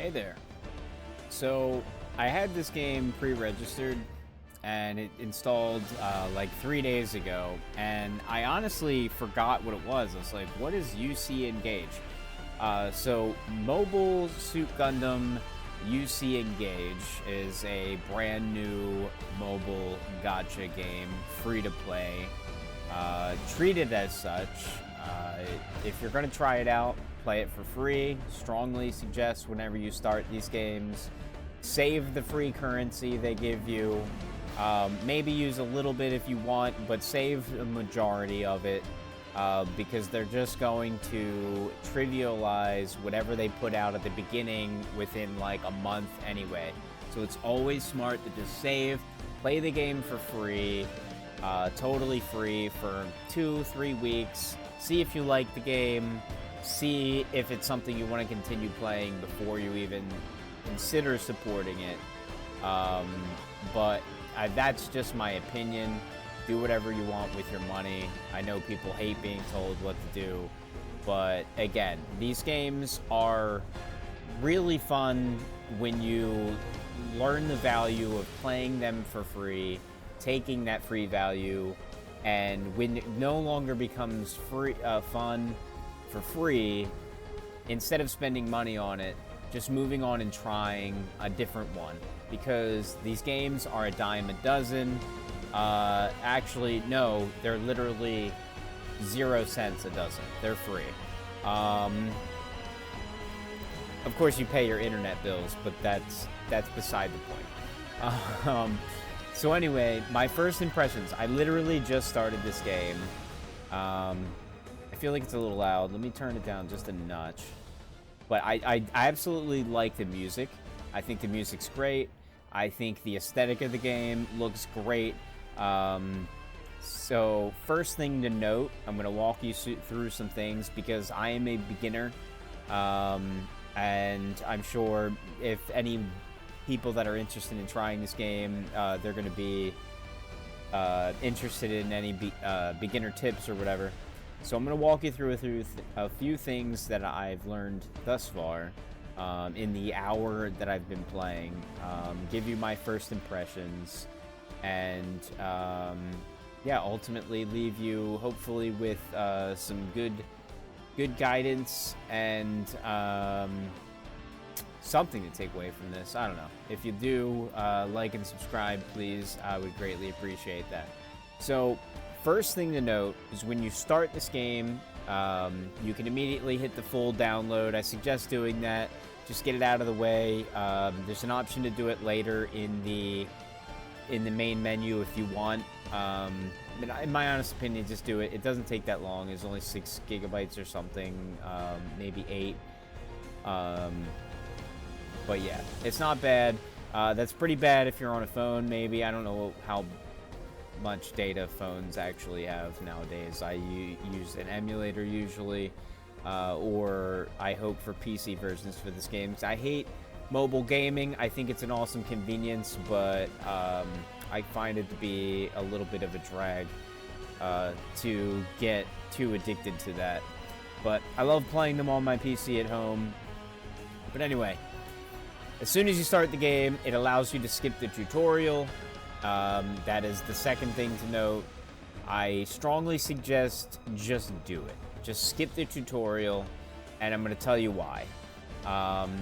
Hey there. So I had this game pre-registered and it installed like 3 days ago, and I honestly forgot what it was. I was like, what is UC Engage? So Mobile Suit Gundam UC Engage is a brand new mobile gacha game, free to play, treated as such. If you're going to try it out, play it for free. Strongly suggest whenever you start these games, save the free currency they give you. Maybe use a little bit if you want, but save the majority of it, because they're just going to trivialize whatever they put out at the beginning within like a month anyway. So it's always smart to just save, play the game for free, totally free for 2-3 weeks. See if you like the game, see if it's something you want to continue playing before you even consider supporting it. But that's just my opinion. Do whatever you want with your money. I know people hate being told what to do, but again, these games are really fun when you learn the value of playing them for free, taking that free value, and when it no longer becomes free, fun for free, instead of spending money on it, just moving on and trying a different one, because these games are a dime a dozen. Actually, no, they're literally 0 cents a dozen. They're free. Of course, you pay your internet bills, but that's beside the point. So anyway, my first impressions. I literally just started this game. I feel like it's a little loud. Let me turn it down just a notch. But I absolutely like the music. I think the music's great. I think the aesthetic of the game looks great. So first thing to note, I'm going to walk you through some things because I am a beginner. And I'm sure if any people that are interested in trying this game, they're going to be interested in any beginner tips or whatever. So I'm going to walk you through a few things that I've learned thus far in the hour that I've been playing, give you my first impressions, and yeah, ultimately leave you hopefully with some good guidance and something to take away from this. I don't know. If you do, like and subscribe, please. I would greatly appreciate that. So, first thing to note is when you start this game, you can immediately hit the full download. I suggest doing that. Just get it out of the way. There's an option to do it later in the main menu if you want. In my honest opinion, just do it. It doesn't take that long. It's only 6 gigabytes or something, maybe 8. But yeah, it's not bad. That's pretty bad if you're on a phone, maybe. I don't know how much data phones actually have nowadays. I use an emulator usually, or I hope for PC versions for this game. I hate mobile gaming. I think it's an awesome convenience, but I find it to be a little bit of a drag to get too addicted to that. But I love playing them on my PC at home. But anyway, as soon as you start the game, it allows you to skip the tutorial. That is the second thing to note. I strongly suggest just do it. Just skip the tutorial, and I'm going to tell you why.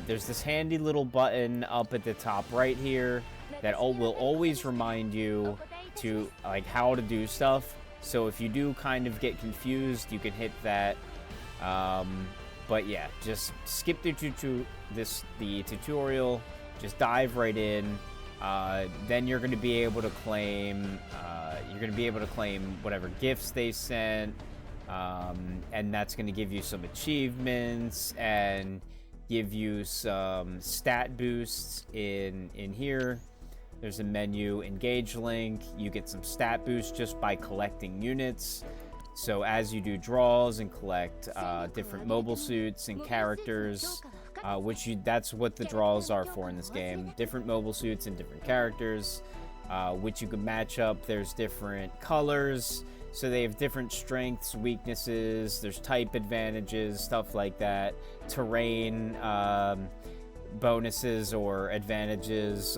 There's this handy little button up at the top right here that will always remind you to like how to do stuff. So if you do kind of get confused, you can hit that. But yeah, just skip the tutorial. Just dive right in. Then you're going to be able to claim. Whatever gifts they sent, and that's going to give you some achievements and give you some stat boosts in here. There's a menu, engage link. You get some stat boosts just by collecting units. So as you do draws and collect different mobile suits and characters, that's what the draws are for in this game. Different mobile suits and different characters, which you can match up. There's different colors, so they have different strengths, weaknesses. There's type advantages, stuff like that. Terrain, bonuses or advantages.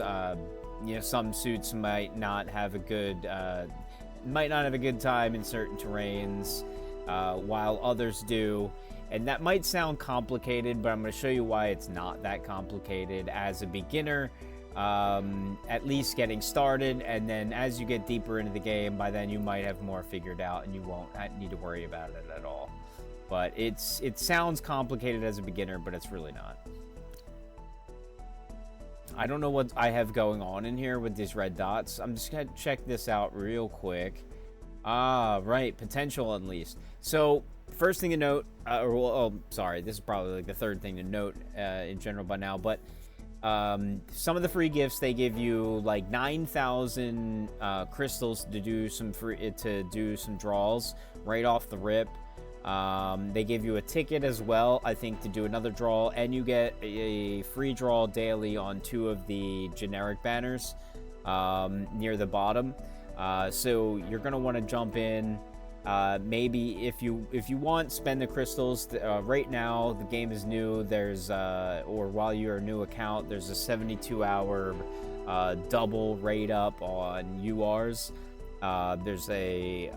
You know, some suits might not have a good time in certain terrains, while others do. And that might sound complicated, but I'm going to show you why it's not that complicated as a beginner, at least getting started. And then as you get deeper into the game, by then you might have more figured out and you won't need to worry about it at all. But it sounds complicated as a beginner, but it's really not. I don't know what I have going on in here with these red dots. I'm just going to check this out real quick. Right, potential unleashed. So first thing to note, sorry, this is probably like the third thing to note in general by now, but some of the free gifts, they give you like 9,000 crystals to do some draws right off the rip. They give you a ticket as well, I think, to do another draw, and you get a free draw daily on 2 of the generic banners near the bottom. So you're gonna want to jump in. Maybe if you want, spend the crystals. Right now the game is new. There's or while you're a new account, there's a 72-hour double rate up on URs. There's a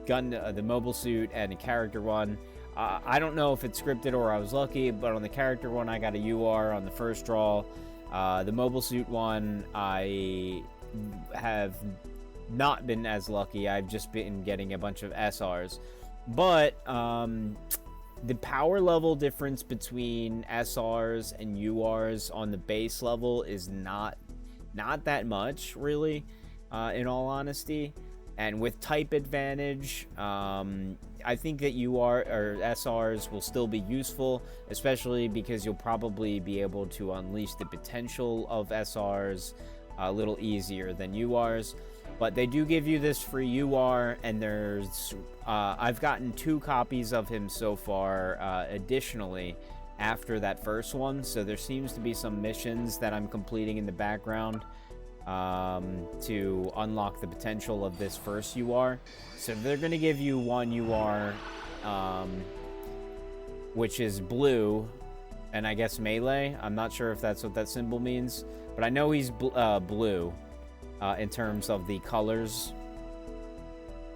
the mobile suit and a character one. I don't know if it's scripted or I was lucky, but on the character one I got a UR on the first draw. The mobile suit one, I have not been as lucky. I've just been getting a bunch of SRs. But the power level difference between SRs and URs on the base level is not that much, really, in all honesty. And with type advantage, I think that UR or SRs will still be useful, especially because you'll probably be able to unleash the potential of SRs a little easier than URs. But they do give you this free UR, and there's I've gotten 2 copies of him so far, additionally, after that first one. So there seems to be some missions that I'm completing in the background to unlock the potential of this first UR. So they're going to give you 1 UR, which is blue, and I guess melee. I'm not sure if that's what that symbol means, but I know he's blue in terms of the colors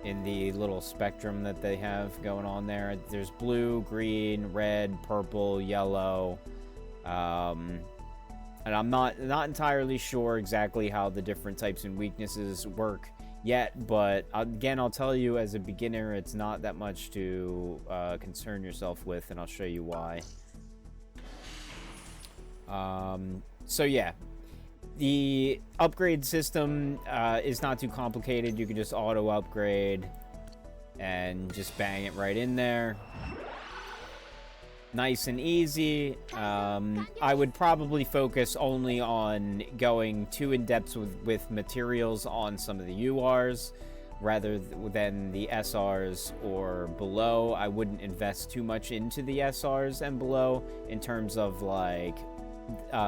in the little spectrum that they have going on there. There's blue, green, red, purple, yellow, and I'm not entirely sure exactly how the different types and weaknesses work yet, but again, I'll tell you, as a beginner, it's not that much to concern yourself with, and I'll show you why. So yeah, the upgrade system is not too complicated. You can just auto upgrade and just bang it right in there. Nice and easy. I would probably focus only on going too in depth with materials on some of the URs rather than the SRs or below. I wouldn't invest too much into the SRs and below in terms of like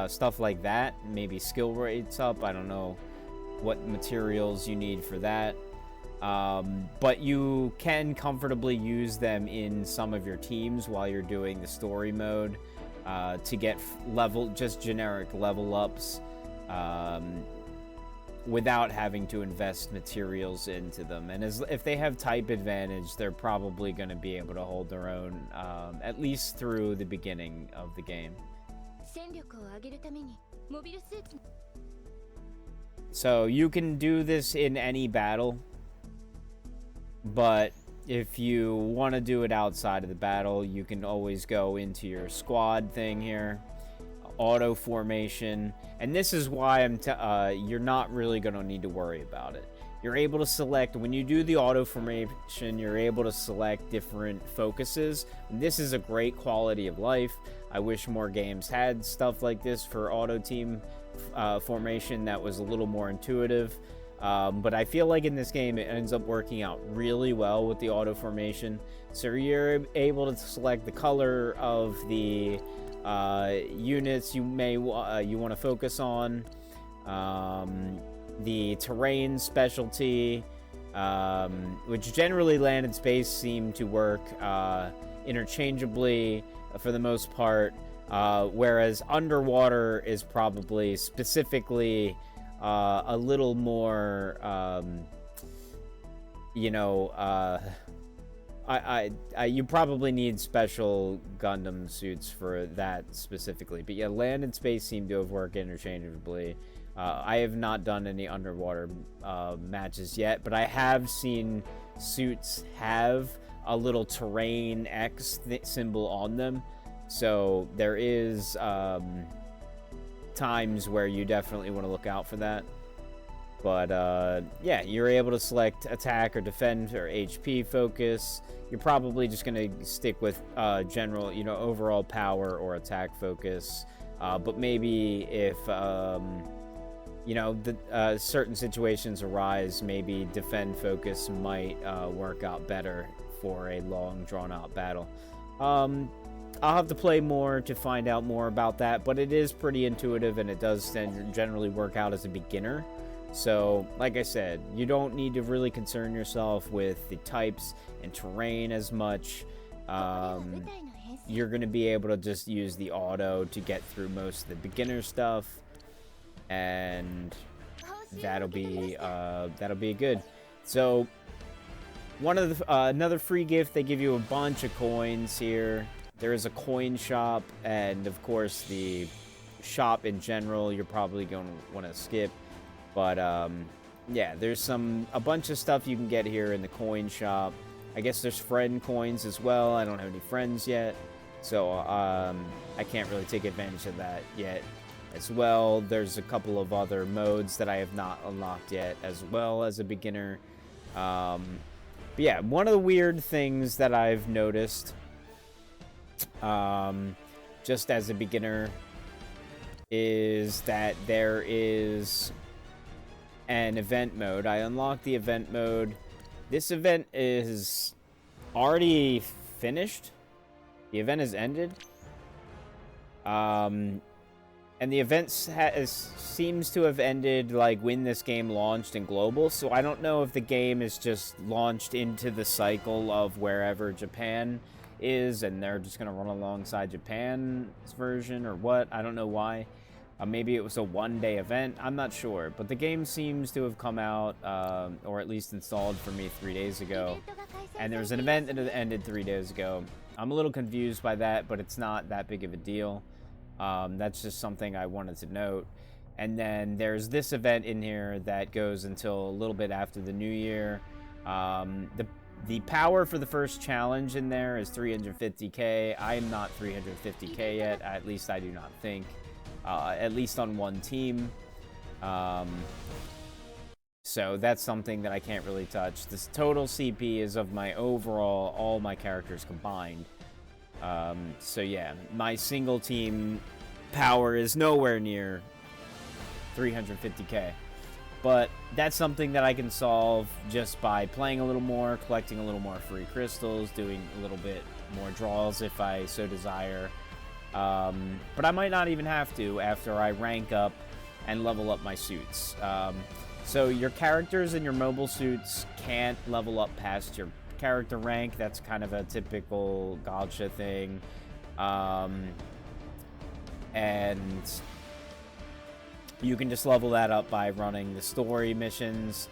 stuff like that. Maybe skill rates up. I don't know what materials you need for that. But you can comfortably use them in some of your teams while you're doing the story mode to get just generic level ups without having to invest materials into them. And if they have type advantage, they're probably going to be able to hold their own, at least through the beginning of the game. So you can do this in any battle, but if you want to do it outside of the battle, you can always go into your squad thing here, auto formation, and this is why you're not really going to need to worry about it. You're able to select, when you do the auto formation, you're able to select different focuses. And this is a great quality of life. I wish more games had stuff like this for auto team formation that was a little more intuitive. But I feel like in this game it ends up working out really well with the auto formation. So you're able to select the color of the units you want to focus on, the terrain specialty, which generally land and space seem to work interchangeably for the most part. Whereas underwater is probably specifically a little more, you know, you probably need special Gundam suits for that specifically. But yeah, land and space seem to have worked interchangeably. I have not done any underwater matches yet, but I have seen suits have a little terrain X symbol on them. So there is times where you definitely want to look out for that. But yeah, you're able to select attack or defend or HP focus. You're probably just going to stick with general, you know, overall power or attack focus. But maybe if, you know, certain situations arise, maybe defend focus might work out better for a long, drawn-out battle. I'll have to play more to find out more about that, but it is pretty intuitive, and it does generally work out as a beginner. So, like I said, you don't need to really concern yourself with the types and terrain as much. You're going to be able to just use the auto to get through most of the beginner stuff, and that'll be good. So, one of the another free gift, they give you a bunch of coins here. There is a coin shop, and of course the shop in general you're probably going to want to skip. But yeah, there's a bunch of stuff you can get here in the coin shop. I guess there's friend coins as well. I don't have any friends yet, so I can't really take advantage of that yet. As well, there's a couple of other modes that I have not unlocked yet, as well as a beginner. But yeah, one of the weird things that I've noticed, just as a beginner, is that there is an event mode. I unlocked the event mode. This event is already finished. The event has ended. And the event seems to have ended like when this game launched in global. So I don't know if the game is just launched into the cycle of wherever Japan is, and they're just going to run alongside Japan's version or what. I don't know why. Maybe it was a one-day event. I'm not sure. But the game seems to have come out, or at least installed for me 3 days ago. And there was an event that ended 3 days ago. I'm a little confused by that, but it's not that big of a deal. That's just something I wanted to note. And then there's this event in here that goes until a little bit after the new year. The power for the first challenge in there is 350k. I am not 350k yet. At least I do not think. At least on one team. So that's something that I can't really touch. This total CP is of my overall, all my characters combined. So yeah, my single team power is nowhere near 350k. But that's something that I can solve just by playing a little more, collecting a little more free crystals, doing a little bit more draws if I so desire. But I might not even have to after I rank up and level up my suits. So your characters and your mobile suits can't level up past your character rank. That's kind of a typical gacha thing. And you can just level that up by running the story missions.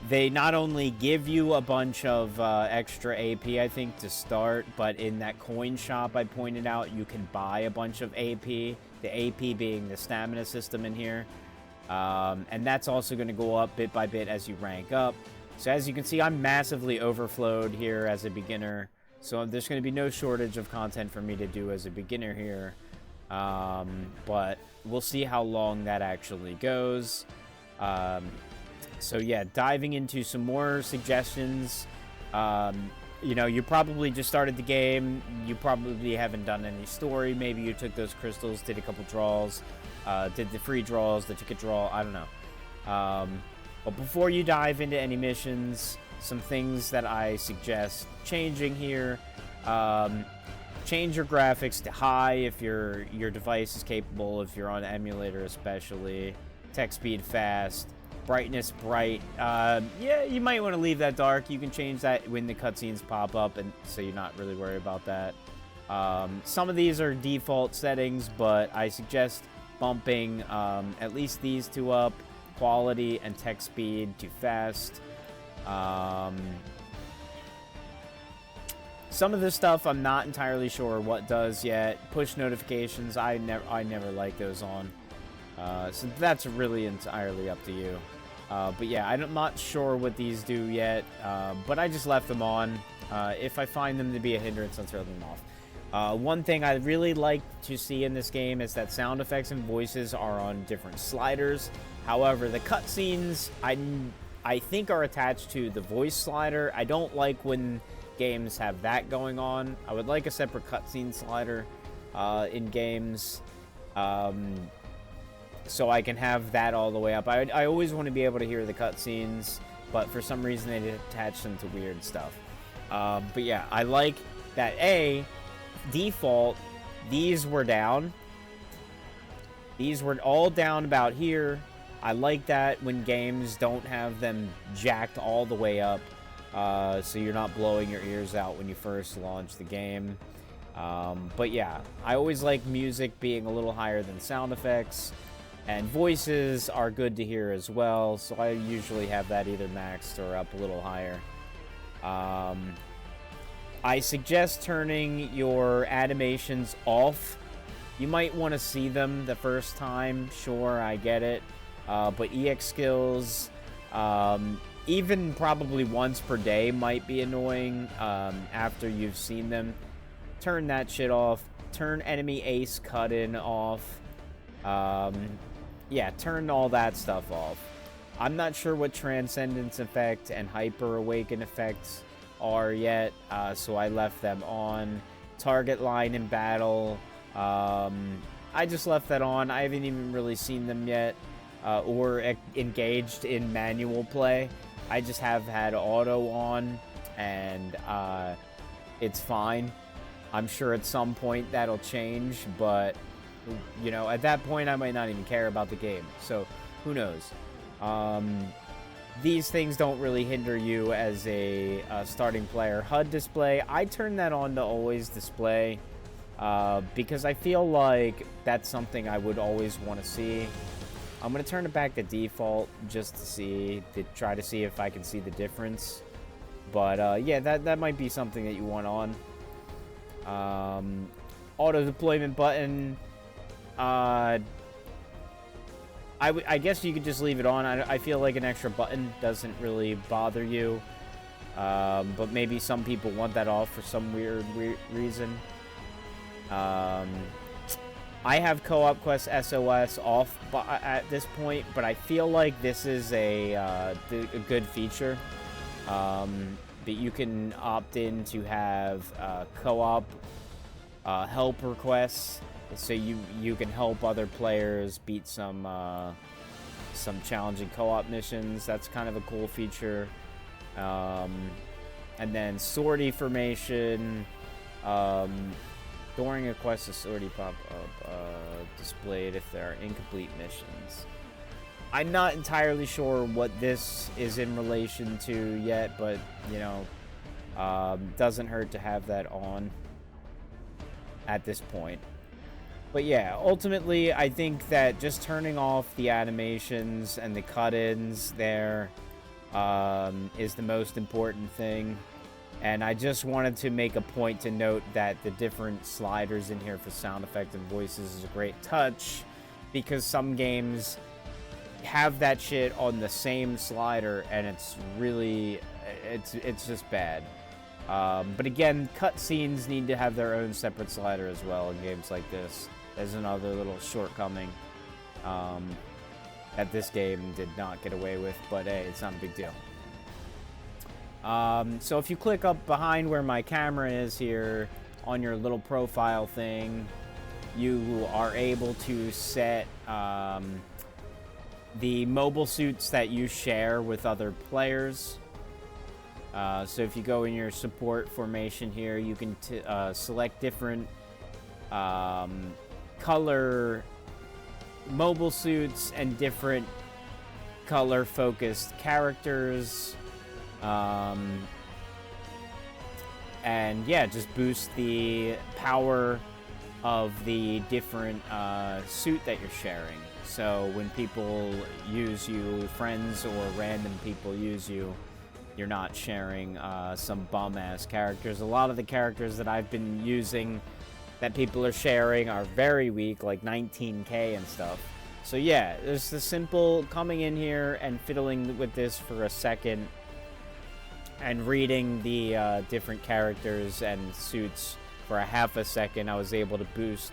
They not only give you a bunch of extra AP, I think, to start, but in that coin shop I pointed out, you can buy a bunch of AP, the AP being the stamina system in here. And that's also going to go up bit by bit as you rank up. So as you can see, I'm massively overflowed here as a beginner. So there's going to be no shortage of content for me to do as a beginner here. But we'll see how long that actually goes. So yeah, diving into some more suggestions. You know, you probably just started the game. You probably haven't done any story. Maybe you took those crystals, did a couple draws, did the free draws, the ticket draw. I don't know. But before you dive into any missions, some things that I suggest changing here. Change your graphics to high if your device is capable, if you're on emulator especially. Text speed fast. Brightness bright. Yeah, you might want to leave that dark. You can change that when the cutscenes pop up, and so you're not really worried about that. Some of these are default settings, but I suggest bumping at least these two up: quality and text speed to fast. Some of this stuff I'm not entirely sure what does yet. Push notifications, I never like those on. So that's really entirely up to you. But yeah, I'm not sure what these do yet, but I just left them on. If I find them to be a hindrance, I'll turn them off. One thing I really like to see in this game is that sound effects and voices are on different sliders. However, the cutscenes, I think, are attached to the voice slider. I don't like when games have that going on. I would like a separate cutscene slider in games, so I can have that all the way up. I always want to be able to hear the cutscenes, but for some reason they attach them to weird stuff. But yeah, I like that. Default, these were down. These were all down about here. I like that when games don't have them jacked all the way up, so you're not blowing your ears out when you first launch the game. But yeah, I always like music being a little higher than sound effects, and voices are good to hear as well, so I usually have that either maxed or up a little higher. I suggest turning your animations off. You might want to see them the first time, sure, I get it. But EX skills, even probably once per day might be annoying after you've seen them. Turn that shit off. Turn enemy ace cut-in off. Yeah, turn all that stuff off. I'm not sure what Transcendence effect and Hyper Awaken effects are yet, so I left them on. Target line in battle, I just left that on. I haven't even really seen them yet, or engaged in manual play. I just have had auto on, and it's fine. I'm sure at some point that'll change, but you know, at that point I might not even care about the game, so who knows. These things don't really hinder you as a starting player. HUD display, I turn that on to always display, because I feel like that's something I would always want to see. I'm going to turn it back to default just to try to see if I can see the difference. But yeah, that might be something that you want on. Auto deployment button, I guess you could just leave it on. I feel like an extra button doesn't really bother you. But maybe some people want that off for some weird reason. I have Co-op Quest SOS off at this point, but I feel like this is a good feature. That you can opt in to have co-op help requests, so you can help other players beat some challenging co-op missions. That's kind of a cool feature. And then sortie formation. During a quest, a sortie pop up displayed if there are incomplete missions. I'm not entirely sure what this is in relation to yet, but you know, doesn't hurt to have that on at this point. But yeah, ultimately, I think that just turning off the animations and the cut-ins there is the most important thing. And I just wanted to make a point to note that the different sliders in here for sound effect and voices is a great touch, because some games have that shit on the same slider and it's really, it's just bad. But again, cutscenes need to have their own separate slider as well in games like this. There's another little shortcoming that this game did not get away with, but hey, it's not a big deal. So if you click up behind where my camera is here on your little profile thing, you are able to set the mobile suits that you share with other players. So if you go in your support formation here, you can select different color mobile suits and different color focused characters. and yeah, just boost the power of the different suit that you're sharing. So when people use you, friends or random people use you, you're not sharing some bum-ass characters. A lot of the characters that I've been using that people are sharing are very weak, like 19k and stuff. So yeah, there's the simple coming in here and fiddling with this for a second and reading the different characters and suits for a half a second. I was able to boost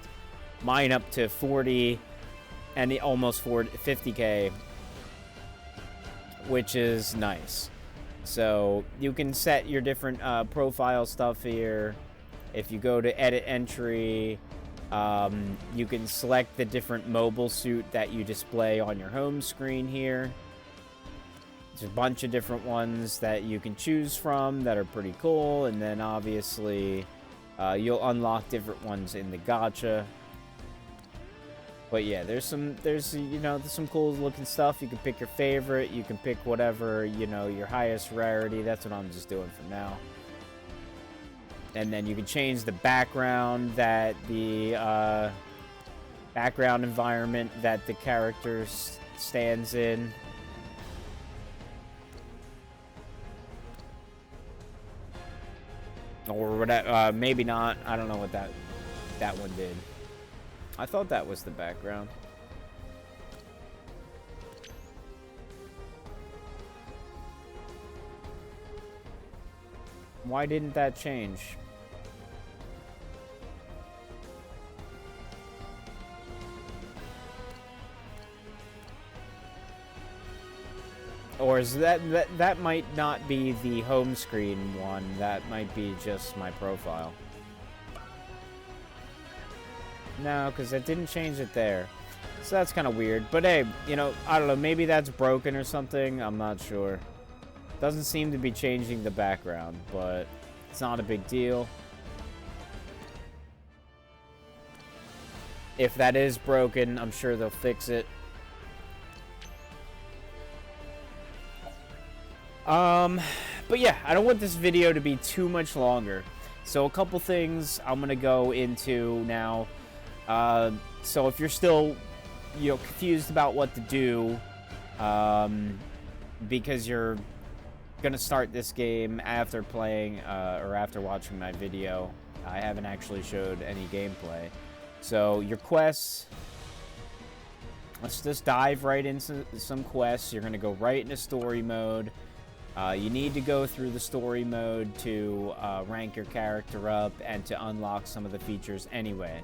mine up to 40 and almost 50k, which is nice. So you can set your different profile stuff here. If you go to edit entry, you can select the different mobile suit that you display on your home screen here. There's a bunch of different ones that you can choose from that are pretty cool, and then obviously you'll unlock different ones in the gacha. But yeah, there's some cool looking stuff. You can pick your favorite. You can pick whatever, your highest rarity. That's what I'm just doing for now. And then you can change the background that the background environment that the character stands in. Or whatever, maybe not. I don't know what that one did. I thought that was the background. Why didn't that change? Or is that might not be the home screen one. That might be just my profile. No, because it didn't change it there. So that's kind of weird. But hey, I don't know. Maybe that's broken or something. I'm not sure. Doesn't seem to be changing the background, but it's not a big deal. If that is broken, I'm sure they'll fix it. But yeah, I don't want this video to be too much longer. So a couple things I'm going to go into now. So if you're still, confused about what to do, because you're gonna start this game after playing, or after watching my video, I haven't actually showed any gameplay. So your quests, let's just dive right into some quests. You're gonna go right into story mode. You need to go through the story mode to rank your character up and to unlock some of the features anyway.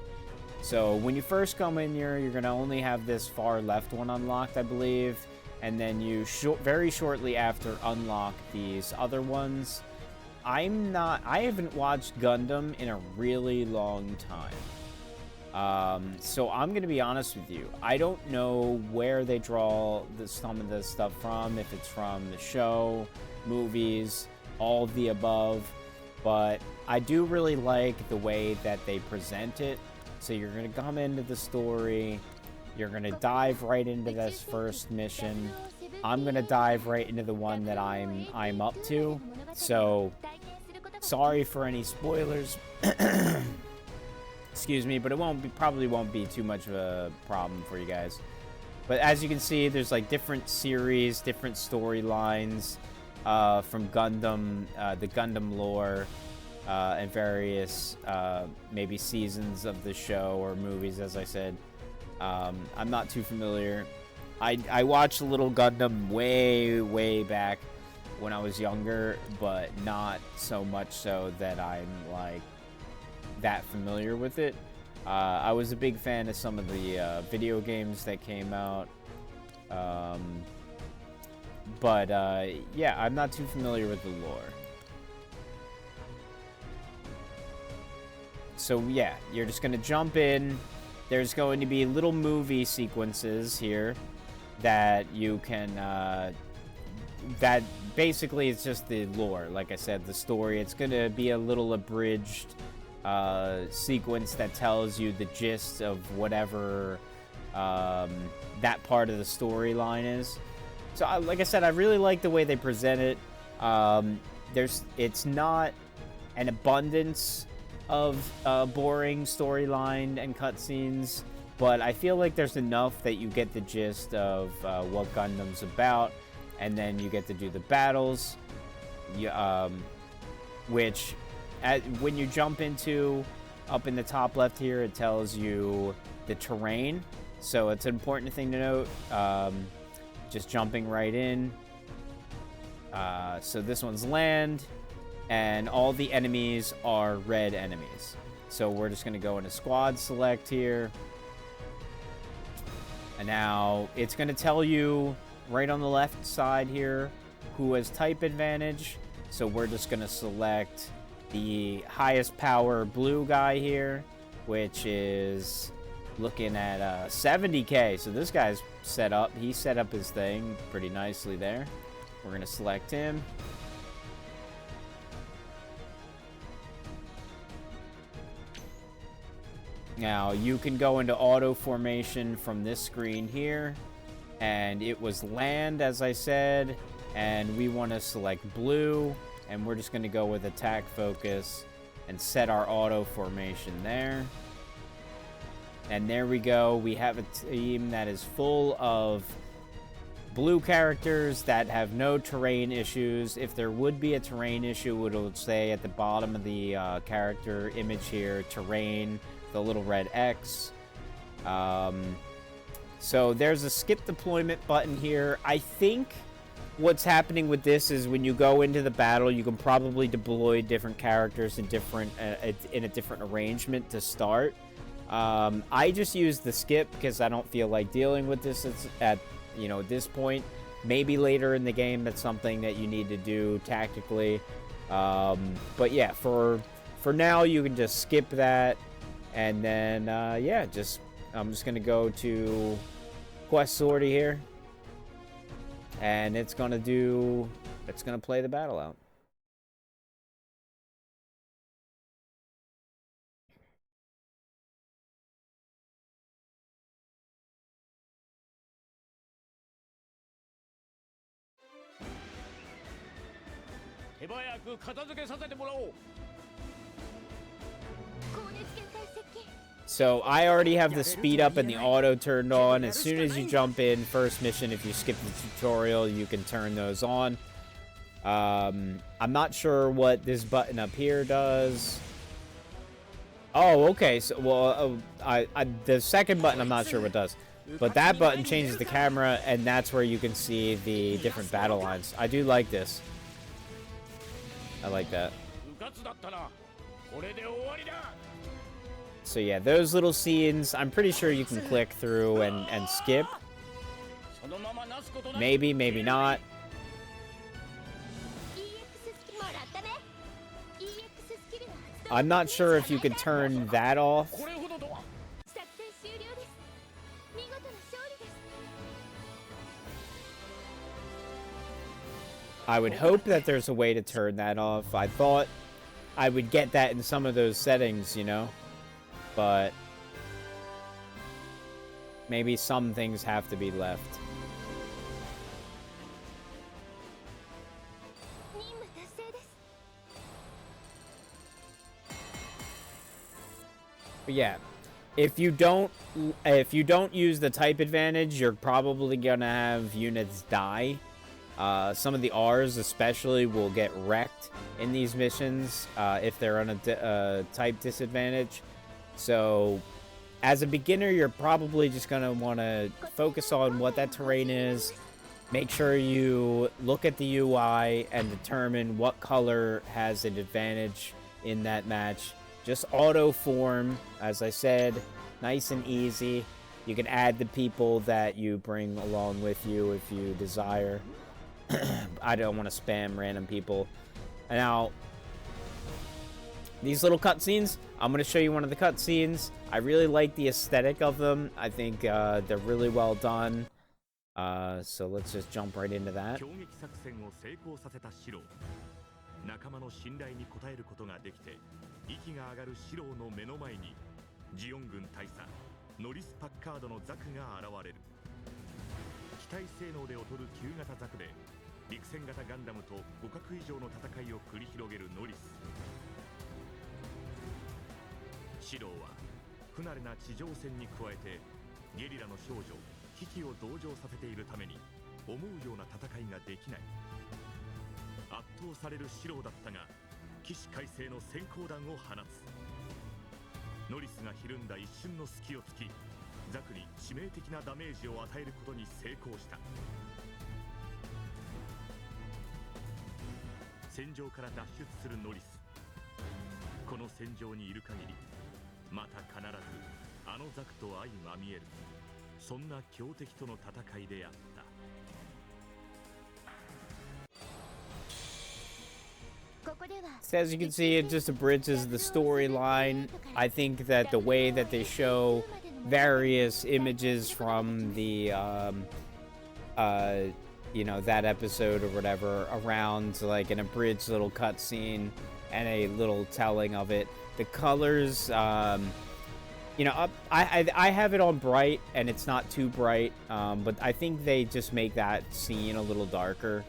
So when you first come in here, you're going to only have this far left one unlocked, I believe. And then you very shortly after unlock these other ones. I haven't watched Gundam in a really long time. So I'm going to be honest with you. I don't know where they draw some of this stuff from, if it's from the show, movies, all of the above. But I do really like the way that they present it. So you're going to come into the story, you're going to dive right into this first mission. I'm going to dive right into the one that I'm up to. So sorry for any spoilers. Excuse me, but it probably won't be too much of a problem for you guys. But as you can see, there's like different series, different storylines from Gundam, the Gundam lore. And various maybe seasons of the show or movies, as I said. I'm not too familiar. I watched a little Gundam way back when I was younger, but not so much so that I'm like that familiar with it. I was a big fan of some of the video games that came out. But yeah, I'm not too familiar with the lore. So yeah, you're just going to jump in. There's going to be little movie sequences here that you can, that basically it's just the lore. Like I said, the story. It's going to be a little abridged sequence that tells you the gist of whatever that part of the storyline is. So like I said, I really like the way they present it. It's not an abundance of boring storyline and cutscenes, but I feel like there's enough that you get the gist of what Gundam's about, and then you get to do the battles, which when you jump into up in the top left here, it tells you the terrain, so it's an important thing to note. Just jumping right in. So this one's land, and all the enemies are red enemies. So we're just going to go into squad select here. And now it's going to tell you right on the left side here who has type advantage. So we're just going to select the highest power blue guy here, which is looking at 70k. So this guy's set up. He set up his thing pretty nicely there. We're going to select him. Now, you can go into auto formation from this screen here. And it was land, as I said. And we want to select blue. And we're just going to go with attack focus and set our auto formation there. And there we go. We have a team that is full of blue characters that have no terrain issues. If there would be a terrain issue, it would say at the bottom of the character image here, terrain, the little red X. So there's a skip deployment button here. I think what's happening with this is when you go into the battle, you can probably deploy different characters in a different arrangement to start. I just use the skip because I don't feel like dealing with this at this point. Maybe later in the game that's something that you need to do tactically. But yeah, for now you can just skip that, and then yeah, I'm just gonna go to quest sortie here, and it's gonna play the battle out. So I already have the speed up and the auto turned on. As soon as you jump in, first mission, if you skip the tutorial, you can turn those on. I'm not sure what this button up here does. Oh, okay. So, well, the second button, I'm not sure what it does. But that button changes the camera, and that's where you can see the different battle lines. I do like this. I like that. So yeah, those little scenes, I'm pretty sure you can click through and skip. Maybe, maybe not. I'm not sure if you could turn that off. I would hope that there's a way to turn that off. I thought I would get that in some of those settings, you know? But maybe some things have to be left. But yeah, if you don't use the type advantage, you're probably gonna have units die. Some of the R's especially will get wrecked in these missions if they're on a type disadvantage. So as a beginner, you're probably just going to want to focus on what that terrain is. Make sure you look at the UI and determine what color has an advantage in that match. Just auto form, as I said, nice and easy. You can add the people that you bring along with you if you desire. I don't want to spam random people. Now, these little cutscenes, I'm going to show you one of the cutscenes. I really like the aesthetic of them. I think they're really well done. So let's just jump right into that. 仲間の信頼に応えることができて息が上がるシローの目の前にジオン軍大佐ノリス・パッカードのザクが現れる。機体性能で劣る旧型ザクで陸戦型ガンダムと互角以上の戦いを繰り広げるノリス。四郎は不慣れな地上戦に加えてゲリラの少女キキを同情させているために思うような戦いができない。圧倒される四郎だったが起死回生の閃光弾を放つ。ノリスがひるんだ一瞬の隙を突きザクに致命的なダメージを与えることに成功した。戦場から脱出するノリス。この戦場にいる限りまた必ずあのザクと相まみえる、そんな強敵との戦いであった。So as you can see, it just abridges the storyline. I think that the way that they show various images from the, you know, that episode or whatever around like an abridged little cutscene and a little telling of it. The colors, you know, I have it on bright and it's not too bright, but I think they just make that scene a little darker.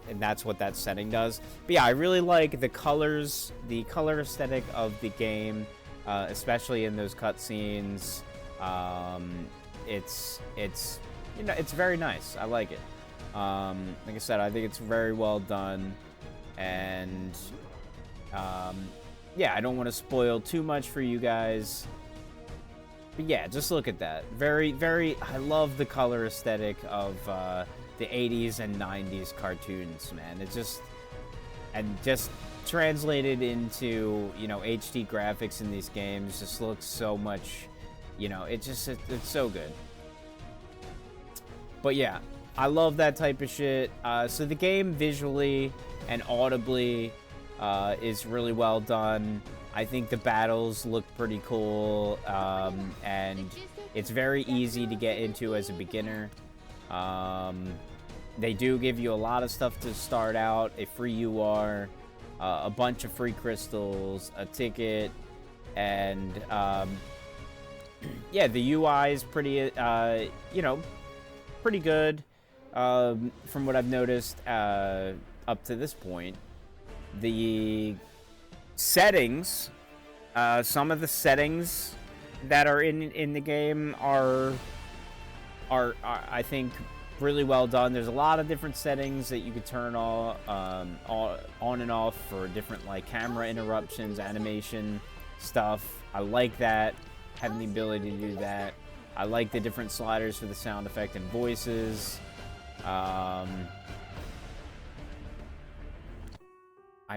And that's what that setting does. But yeah, I really like the colors, the color aesthetic of the game, especially in those cutscenes. It's you know, it's very nice. I like it. Like I said, I think it's very well done, and yeah, I don't want to spoil too much for you guys. But yeah, just look at that. Very. I love the color aesthetic of the 80s and 90s cartoons, man. It just translated into, you know, HD graphics in these games just looks so much, you know, it's so good. But yeah, I love that type of shit. So the game visually and audibly is really well done. I think the battles look pretty cool, and it's very easy to get into as a beginner. They do give you a lot of stuff to start out, a free UR, a bunch of free crystals, a ticket, and yeah, the UI is pretty, you know, pretty good from what I've noticed up to this point. The settings, some of the settings that are in the game are I think really well done. There's a lot of different settings that you could turn on and off for different like camera interruptions, animation stuff. I like that, having the ability to do that. I like the different sliders for the sound effect and voices. I'm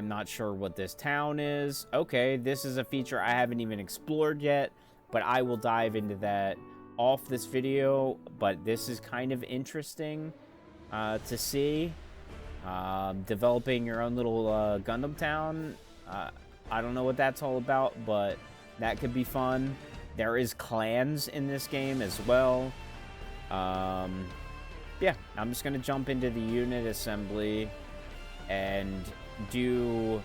not sure what this town is. Okay, this is a feature I haven't even explored yet, but I will dive into that off this video. But this is kind of interesting to see. Developing your own little Gundam town. I don't know what that's all about, but that could be fun. There is clans in this game as well. Yeah, I'm just gonna jump into the unit assembly and do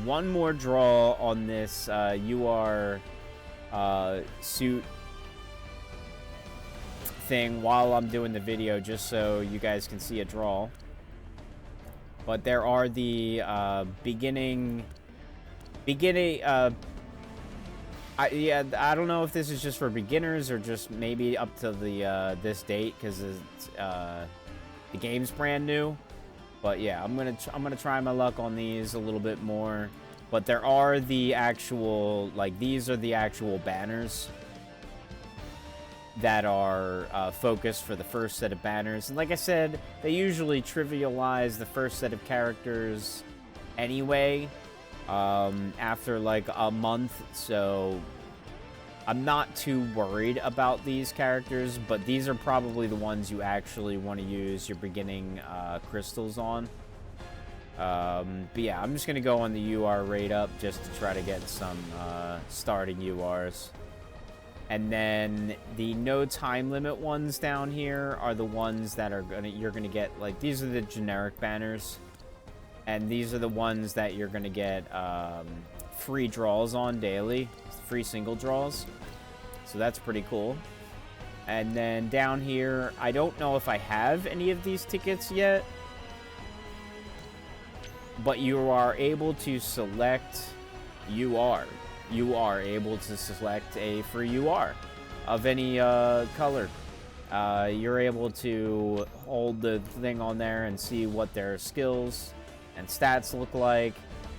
one more draw on this UR suit thing while I'm doing the video, just so you guys can see a draw. But there are the beginning yeah, I don't know if this is just for beginners or just maybe up to the this date, because the game's brand new. But yeah, I'm gonna try my luck on these a little bit more. But there are the actual, like, these are the actual banners that are focused for the first set of banners. And like I said, they usually trivialize the first set of characters anyway, after like a month. So I'm not too worried about these characters, but these are probably the ones you actually want to use your beginning crystals on. But yeah, I'm just going to go on the UR rate up just to try to get some starting URs. And then the no time limit ones down here are the ones that are you're gonna get, like, these are the generic banners. And these are the ones that you're gonna get free draws on daily, free single draws. So that's pretty cool. And then down here, I don't know if I have any of these tickets yet, but you are able to select UR. You are able to select a free UR of any color. You're able to hold the thing on there and see what their skills and stats look like,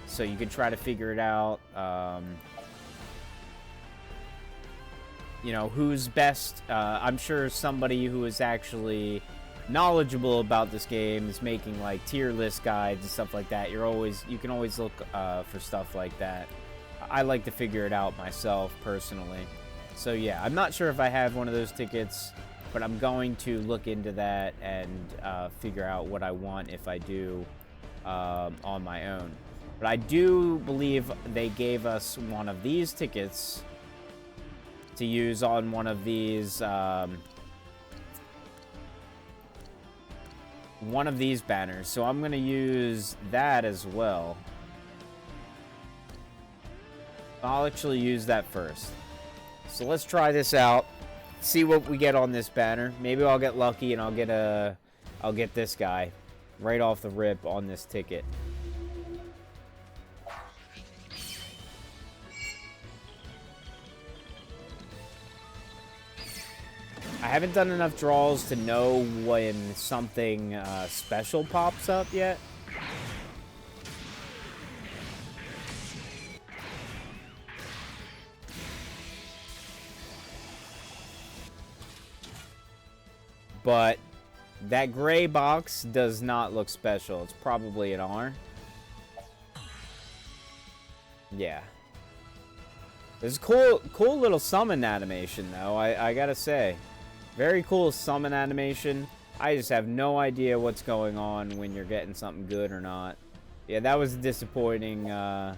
so you can try to figure it out. You know, who's best. I'm sure somebody who is actually knowledgeable about this game is making like tier list guides and stuff like that. You can always look for stuff like that. I like to figure it out myself personally. So yeah, I'm not sure if I have one of those tickets, but I'm going to look into that and figure out what I want if I do on my own. But I do believe they gave us one of these tickets to use on one of these banners. So I'm going to use that as well. I'll actually use that first. So let's try this out. See what we get on this banner. Maybe I'll get lucky and I'll get this guy right off the rip on this ticket. I haven't done enough draws to know when something special pops up yet. But that gray box does not look special. It's probably an R. Yeah. There's a cool little summon animation, though, I gotta say. Very cool summon animation. I just have no idea what's going on when you're getting something good or not. Yeah, that was disappointing. That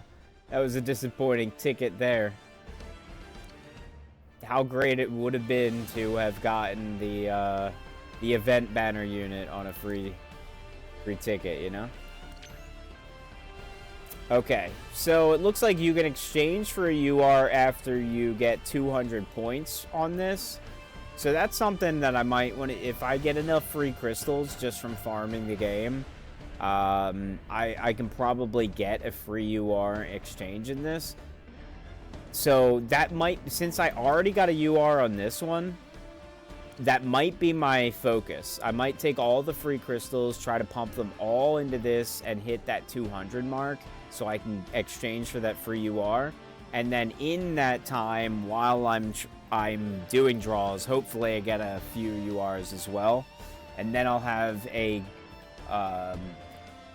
was a disappointing ticket there. How great it would have been to have gotten the event banner unit on a free ticket, you know? Okay, so it looks like you can exchange for a UR after you get 200 points on this. So that's something that I might want to, if I get enough free crystals just from farming the game, I can probably get a free UR exchange in this. So that might, since I already got a UR on this one, that might be my focus. I might take all the free crystals, try to pump them all into this, and hit that 200 mark so I can exchange for that free UR. And then in that time, while I'm doing draws, hopefully I get a few URs as well. And then I'll have a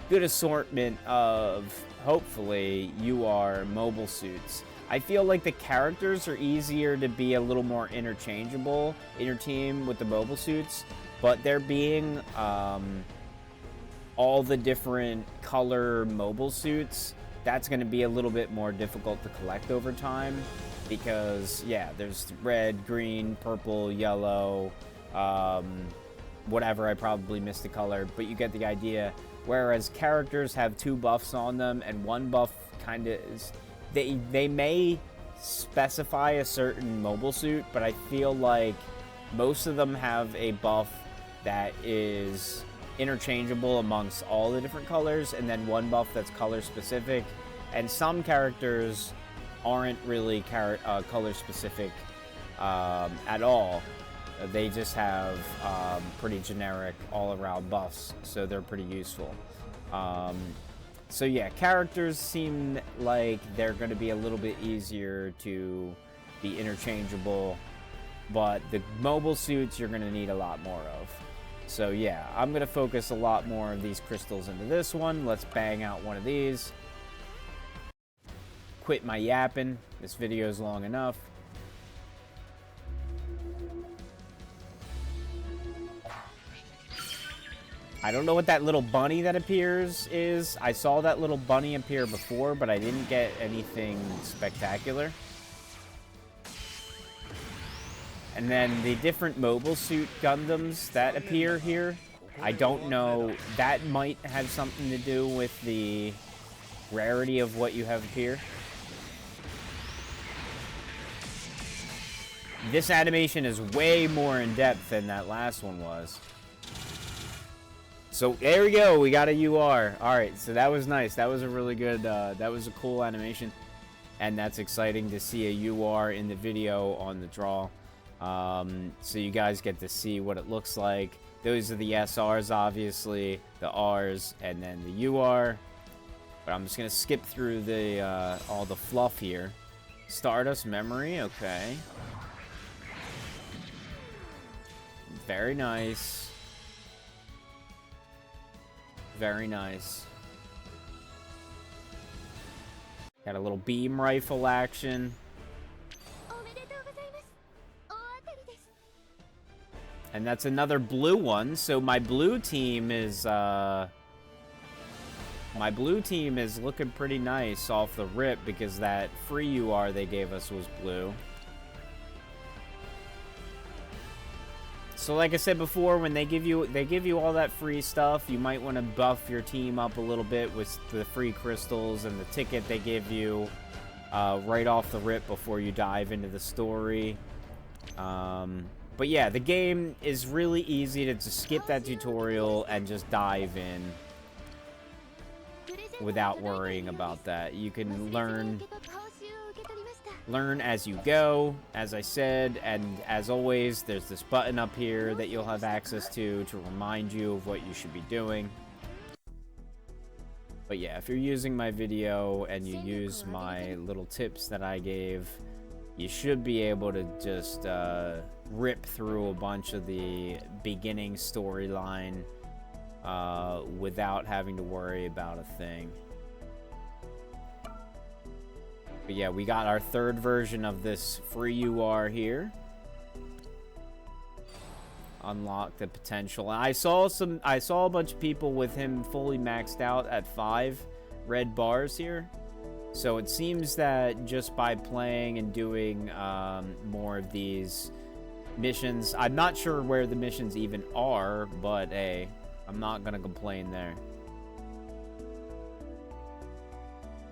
good assortment of, hopefully, UR mobile suits. I feel like the characters are easier to be a little more interchangeable inter-team with the mobile suits, but there being all the different color mobile suits, that's going to be a little bit more difficult to collect over time because, yeah, there's red, green, purple, yellow, whatever. I probably missed the color, but you get the idea. Whereas characters have 2 buffs on them, and one buff kind of is... They may specify a certain mobile suit, but I feel like most of them have a buff that is interchangeable amongst all the different colors, and then one buff that's color specific. And some characters aren't really color specific at all. They just have pretty generic all-around buffs, so they're pretty useful. So yeah, characters seem like they're going to be a little bit easier to be interchangeable, but the mobile suits you're going to need a lot more of. So yeah, I'm going to focus a lot more of these crystals into this one. Let's bang out one of these. Quit my yapping. This video is long enough. I don't know what that little bunny that appears is. I saw that little bunny appear before, but I didn't get anything spectacular. And then the different mobile suit Gundams that appear here, I don't know. That might have something to do with the rarity of what you have here. This animation is way more in depth than that last one was. So there we go, we got a UR. Alright, so that was nice. That was a really good, that was a cool animation. and that's exciting to see a UR in the video on the draw. So you guys get to see what it looks like. Those are the SRs, obviously, the Rs, and then the UR. But I'm just gonna skip through the all the fluff here. Stardust Memory, okay. Very nice. Very nice. Got a little beam rifle action. And that's another blue one. So my blue team is looking pretty nice off the rip because that free UR they gave us was blue. So like I said before, when they give you all that free stuff, you might want to buff your team up a little bit with the free crystals and the ticket they give you right off the rip before you dive into the story. But yeah, the game is really easy to just skip that tutorial and just dive in without worrying about that. You can learn as you go, as I said, and as always, there's this button up here that you'll have access to remind you of what you should be doing. But yeah, if you're using my video and you use my little tips that I gave, you should be able to just rip through a bunch of the beginning storyline without having to worry about a thing. But yeah, we got our third version of this free UR here. Unlock the potential. And I saw a bunch of people with him fully maxed out at 5 red bars here. So it seems that just by playing and doing more of these missions, I'm not sure where the missions even are, but hey, I'm not gonna complain there.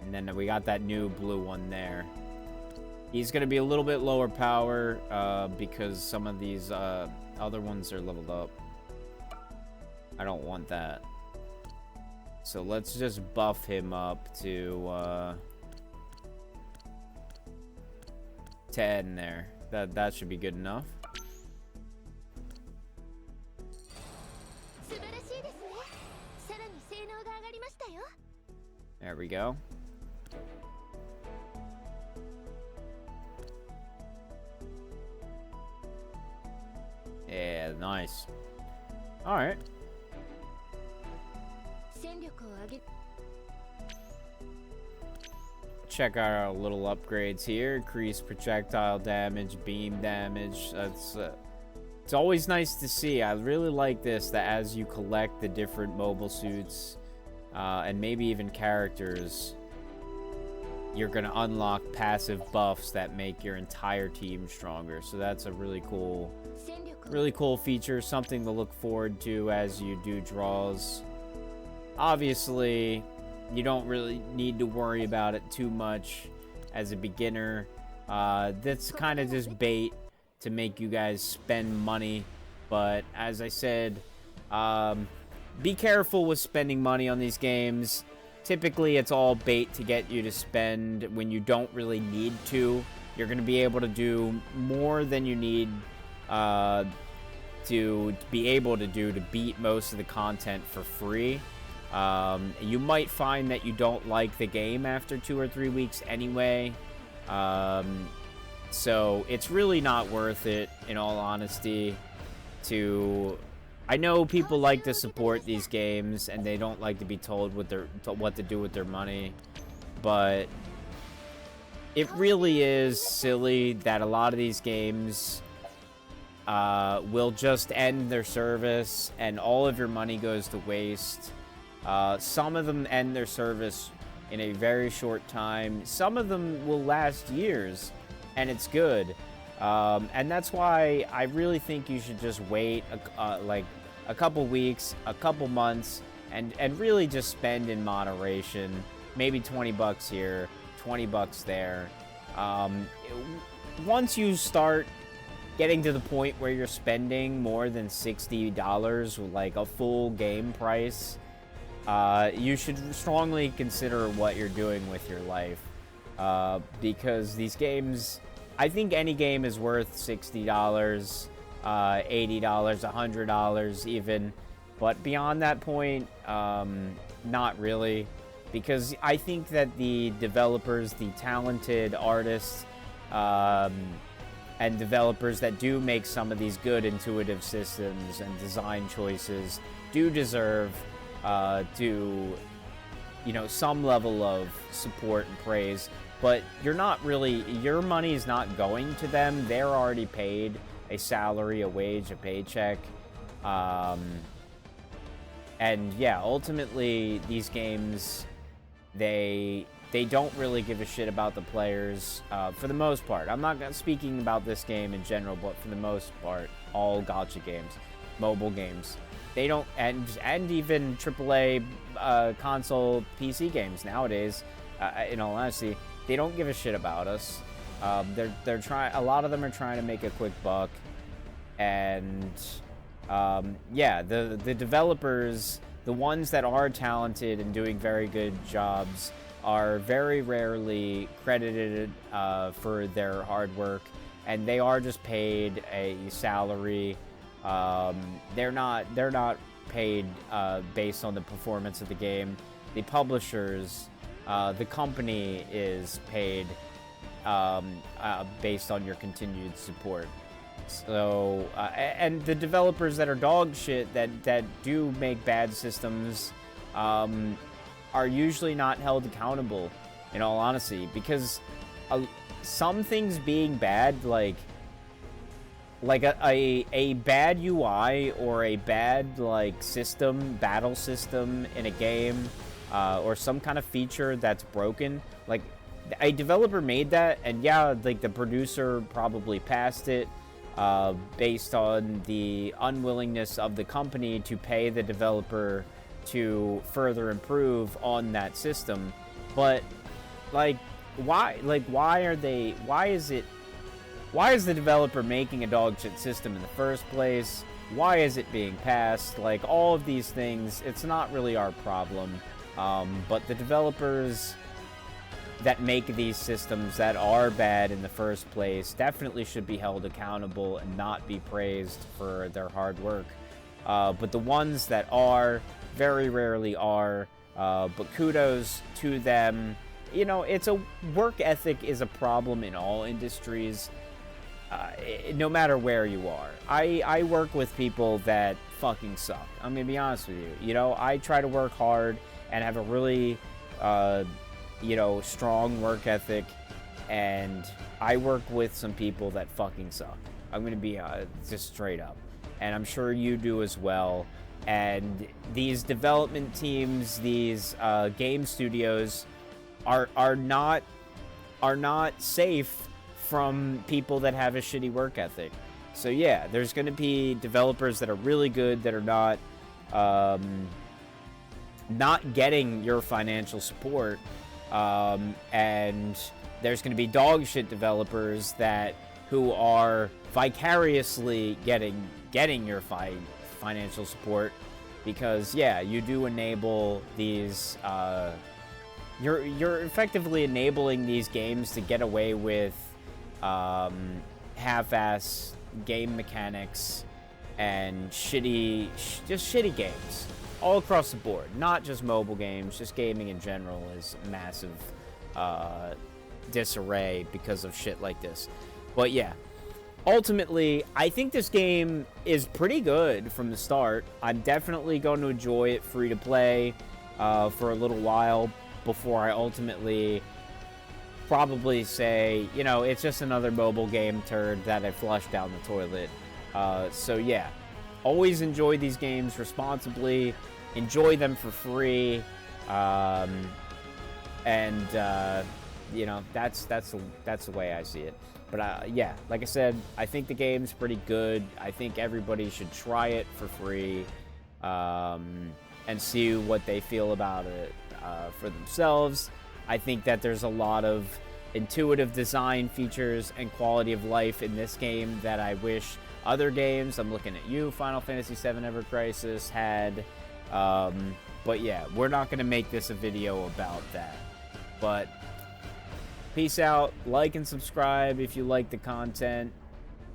And then we got that new blue one there. He's going to be a little bit lower power because some of these other ones are leveled up. I don't want that. So let's just buff him up to 10 there. That should be good enough. There we go. Yeah, nice. Alright. Check out our little upgrades here. Increase projectile damage, beam damage. That's it's always nice to see. I really like this, that as you collect the different mobile suits and maybe even characters, you're going to unlock passive buffs that make your entire team stronger. So that's a really cool feature, something to look forward to as you do draws. Obviously, you don't really need to worry about it too much as a beginner. That's kind of just bait to make you guys spend money. But as I said, be careful with spending money on these games. Typically, it's all bait to get you to spend when you don't really need to. You're going to be able to do more than you need to be able to do to beat most of the content for free. You might find that you don't like the game after 2 or 3 weeks anyway. So it's really not worth it, in all honesty, I know people like to support these games and they don't like to be told what to do with their money, but it really is silly that a lot of these games will just end their service and all of your money goes to waste. Some of them end their service in a very short time. Some of them will last years, and it's good. And that's why I really think you should just wait like a couple weeks, a couple months, and really just spend in moderation. Maybe 20 bucks here, 20 bucks there. Once you start getting to the point where you're spending more than $60, like a full game price, you should strongly consider what you're doing with your life. because these games, I think any game is worth $60, $80, $100 even, but beyond that point, not really, because I think that the developers, the talented artists, and developers that do make some of these good intuitive systems and design choices do deserve some level of support and praise. But your money is not going to them. They're already paid a salary, a wage, a paycheck. And yeah, ultimately these games, they don't really give a shit about the players, for the most part. I'm not speaking about this game in general, but for the most part, all gacha games, mobile games, they don't, and even AAA console PC games nowadays, in all honesty, they don't give a shit about us. They're trying. A lot of them are trying to make a quick buck, and yeah, the developers, the ones that are talented and doing very good jobs, are very rarely credited for their hard work, and they are just paid a salary. They're not paid based on the performance of the game. The publishers, the company is paid based on your continued support. So, and the developers that are dog shit, that do make bad systems, are usually not held accountable, in all honesty, because some things being bad, like a bad UI or a bad battle system in a game, or some kind of feature that's broken, like a developer made that, and yeah, like the producer probably passed it, based on the unwillingness of the company to pay the developer to further improve on that system. But why is the developer making a dog shit system in the first place? Why is it being passed? Like, all of these things, it's not really our problem. But the developers that make these systems that are bad in the first place definitely should be held accountable and not be praised for their hard work. But the ones that are, very rarely are, but kudos to them. You know, work ethic is a problem in all industries, no matter where you are. I work with people that fucking suck. I'm gonna be honest with you. You know, I try to work hard and have a really, strong work ethic, and I work with some people that fucking suck. I'm gonna be just straight up, and I'm sure you do as well. And these development teams, these game studios, are not safe from people that have a shitty work ethic. So yeah, there's going to be developers that are really good that are not getting your financial support, and there's going to be dog shit developers who are vicariously getting your financial support, because yeah, you do enable these, you're effectively enabling these games to get away with half-ass game mechanics and just shitty games all across the board. Not just mobile games, just gaming in general is massive disarray because of shit like this. But yeah, ultimately, I think this game is pretty good from the start. I'm definitely going to enjoy it free to play for a little while before I ultimately probably say, it's just another mobile game turd that I flushed down the toilet. So yeah, always enjoy these games responsibly, enjoy them for free, and that's the way I see it. But yeah, like I said, I think the game's pretty good. I think everybody should try it for free, and see what they feel about it for themselves. I think that there's a lot of intuitive design features and quality of life in this game that I wish other games, I'm looking at you, Final Fantasy VII Ever Crisis, had. But yeah, we're not going to make this a video about that. But Peace out. Like and subscribe if you like the content.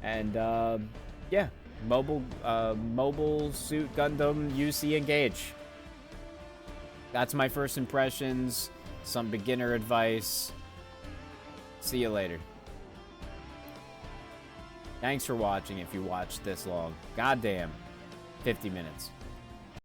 And, yeah. Mobile Suit Gundam UC Engage. That's my first impressions. Some beginner advice. See you later. Thanks for watching if you watched this long. Goddamn. 50 minutes.